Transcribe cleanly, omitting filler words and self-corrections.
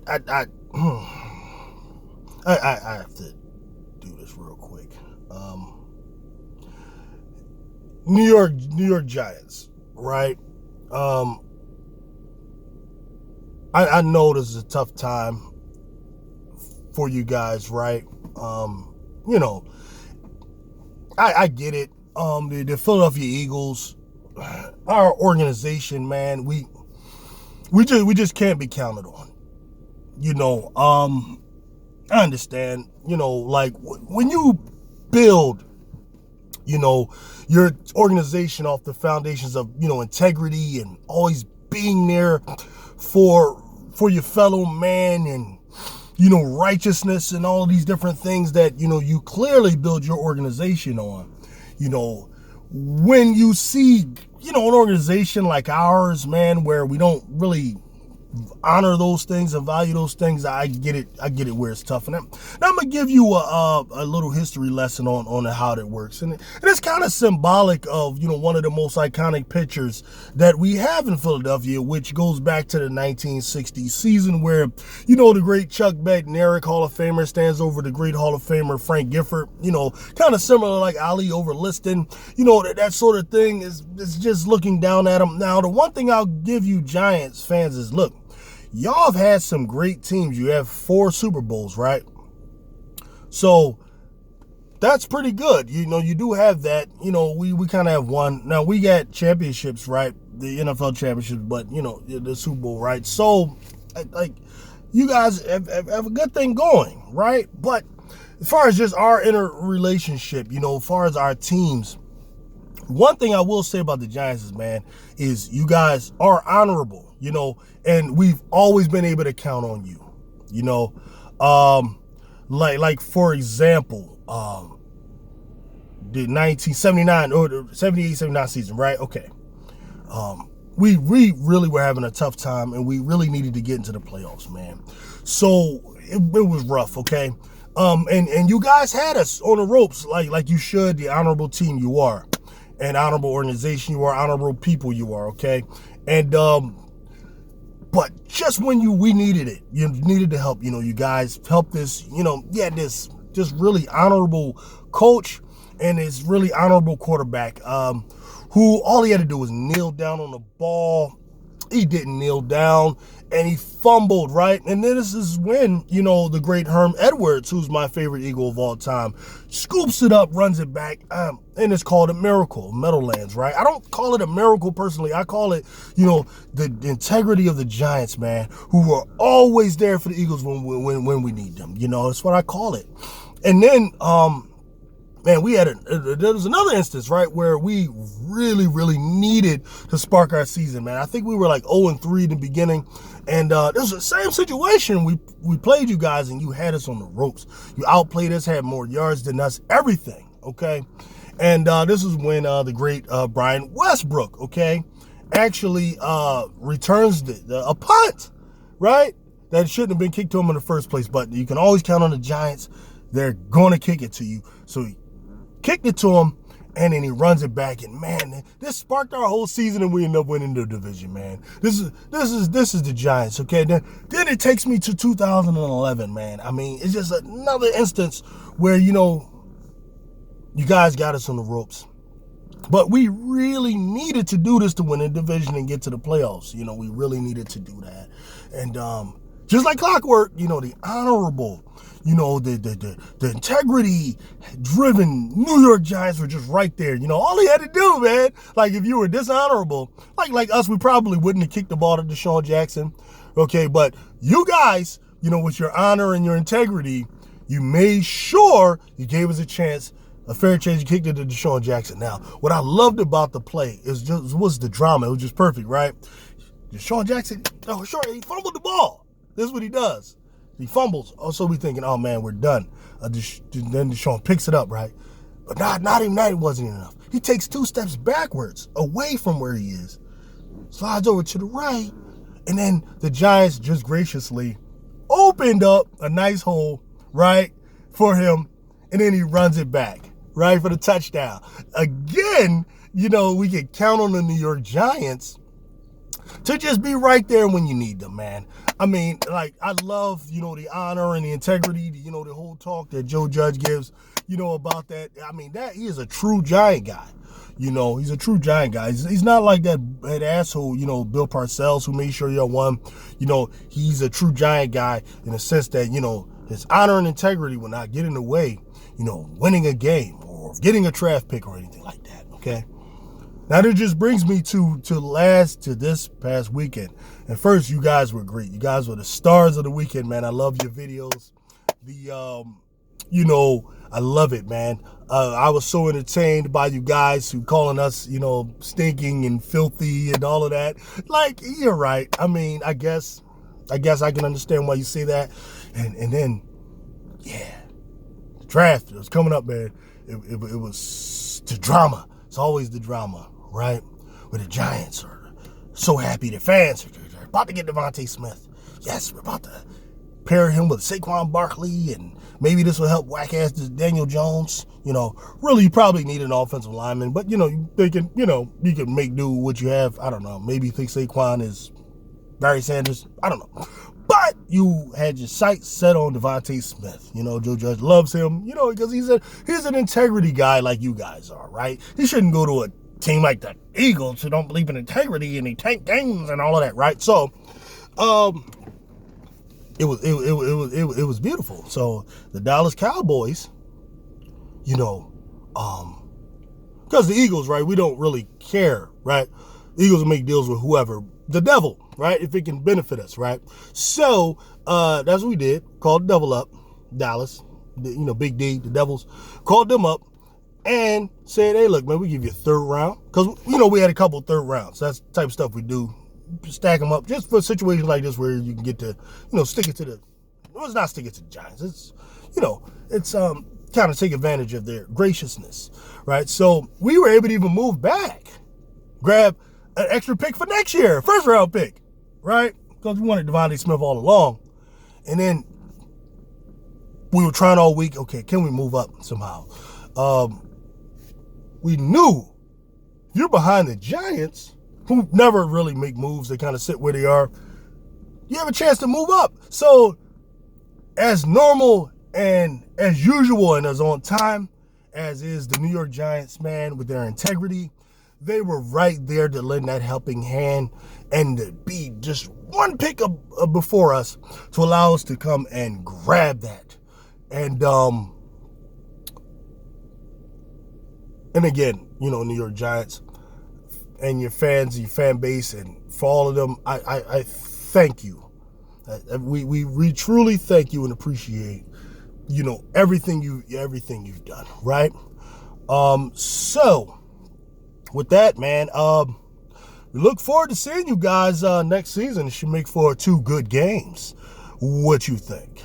I have to do this real quick. New York Giants, right? I know this is a tough time for you guys, right? You know, I get it. The Philadelphia Eagles, our organization, man, we just can't be counted on. I understand. Like when you build, your organization off the foundations of integrity and always being there for your fellow man and righteousness and all of these different things that you clearly build your organization on. When you see an organization like ours, man, where we don't really honor those things and value those things, I get it where it's tough. And now I'm gonna give you a little history lesson on how that works, and it's kind of symbolic of one of the most iconic pictures that we have in Philadelphia, which goes back to the 1960s season, where the great Chuck Bednarik, Hall of Famer, stands over the great Hall of Famer Frank Gifford. Kind of similar like Ali over Liston. That sort of thing is just looking down at him. Now, the one thing I'll give you Giants fans is, look, y'all have had some great teams. You have 4 Super Bowls, right? So that's pretty good. You do have that. We kind of have one. Now, we got championships, right? The NFL championships, but, the Super Bowl, right? So, like, you guys have a good thing going, right? But as far as just our inner relationship, as far as our teams, one thing I will say about the Giants is you guys are honorable, and we've always been able to count on you, like for example, the 1979 or the 78-79 season, right? Okay. We really were having a tough time, and we really needed to get into the playoffs, man. So it was rough, okay? And you guys had us on the ropes like you should, the honorable team you are. And honorable organization you are, honorable people you are, okay? And but just when we needed it, you needed the help, you guys helped this, this just really honorable coach and this really honorable quarterback, who all he had to do was kneel down on the ball. He didn't kneel down, and he fumbled, right? And then this is when, the great Herm Edwards, who's my favorite Eagle of all time, scoops it up, runs it back, and it's called a miracle, Meadowlands, right? I don't call it a miracle personally. I call it, the integrity of the Giants, man, who are always there for the Eagles when we need them. That's what I call it. And then, man, there was another instance, right, where we really, really needed to spark our season, man. I think we were like 0-3 in the beginning, and it was the same situation. We played you guys, and you had us on the ropes. You outplayed us, had more yards than us, everything, okay? And this is when the great Brian Westbrook, okay, actually returns a punt, right? That shouldn't have been kicked to him in the first place, but you can always count on the Giants. They're going to kick it to you. So he kicked it to him, and then he runs it back, and man, this sparked our whole season, and we end up winning the division, man. This is the Giants, okay? Then it takes me to 2011, man. I mean, it's just another instance where you guys got us on the ropes, but we really needed to do this to win the division and get to the playoffs. We really needed to do that, and just like clockwork, the honorable, the integrity-driven New York Giants were just right there. All he had to do, man, like if you were dishonorable, like us, we probably wouldn't have kicked the ball to Deshaun Jackson, okay? But you guys, with your honor and your integrity, you made sure you gave us a fair chance. You kicked it to Deshaun Jackson. Now, what I loved about the play was the drama. It was just perfect, right? Deshaun Jackson, he fumbled the ball. This is what he does. He fumbles. Also, we thinking, oh man, we're done. Then Deshaun picks it up, right? But not even that. It wasn't enough. He takes 2 steps backwards, away from where he is, slides over to the right, and then the Giants just graciously opened up a nice hole, right, for him, and then he runs it back, right, for the touchdown. Again, we can count on the New York Giants to just be right there when you need them, man. I mean, like, I love, the honor and the integrity, the whole talk that Joe Judge gives, about that. I mean, that he is a true Giant guy. He's a true Giant guy. He's not like that asshole, Bill Parcells, who made sure y'all won. He's a true Giant guy in the sense that, his honor and integrity will not get in the way, winning a game or getting a draft pick or anything like that, okay? Now, that just brings me to this past weekend. And first, you guys were great. You guys were the stars of the weekend, man. I love your videos. I love it, man. I was so entertained by you guys who calling us, stinking and filthy and all of that. Like, you're right. I mean, I guess I can understand why you say that. And then, yeah, the draft was coming up, man. It was the drama. It's always the drama, right? Where the Giants are so happy. The fans are about to get Devonta Smith. Yes, we're about to pair him with Saquon Barkley, and maybe this will help whack-ass Daniel Jones. Really, you probably need an offensive lineman, but, they can, you can make do with what you have. I don't know. Maybe you think Saquon is Barry Sanders. I don't know. But you had your sights set on Devonta Smith. Joe Judge loves him, because he's an integrity guy like you guys are, right? He shouldn't go to a team like the Eagles who don't believe in integrity and they tank games and all of that, right? So, it was beautiful. So the Dallas Cowboys, because the Eagles, right? We don't really care, right? The Eagles will make deals with whoever, the devil, right? If it can benefit us, right? So that's what we did. Called the devil up, Dallas, Big D, the Devils, called them up and said, hey, look, man, we give you a third round. Because, we had a couple third rounds. That's the type of stuff we do. Stack them up just for situations like this where you can get to, stick it to the, well, it's not stick it to the Giants. It's, it's kind of take advantage of their graciousness, right? So we were able to even move back, grab an extra pick for next year, first round pick, right? Because we wanted Devonta Smith all along. And then we were trying all week, okay, can we move up somehow? We knew if you're behind the Giants, who never really make moves, they kind of sit where they are, you have a chance to move up. So as normal and as usual and as on time as is the New York Giants, man, with their integrity, they were right there to lend that helping hand and to be just one pick before us to allow us to come and grab that. And again, New York Giants and your fans, your fan base, and for all of them, I thank you. We truly thank you and appreciate, everything you've done, right? So with that, man, we look forward to seeing you guys next season. It should make for 2 good games. What you think?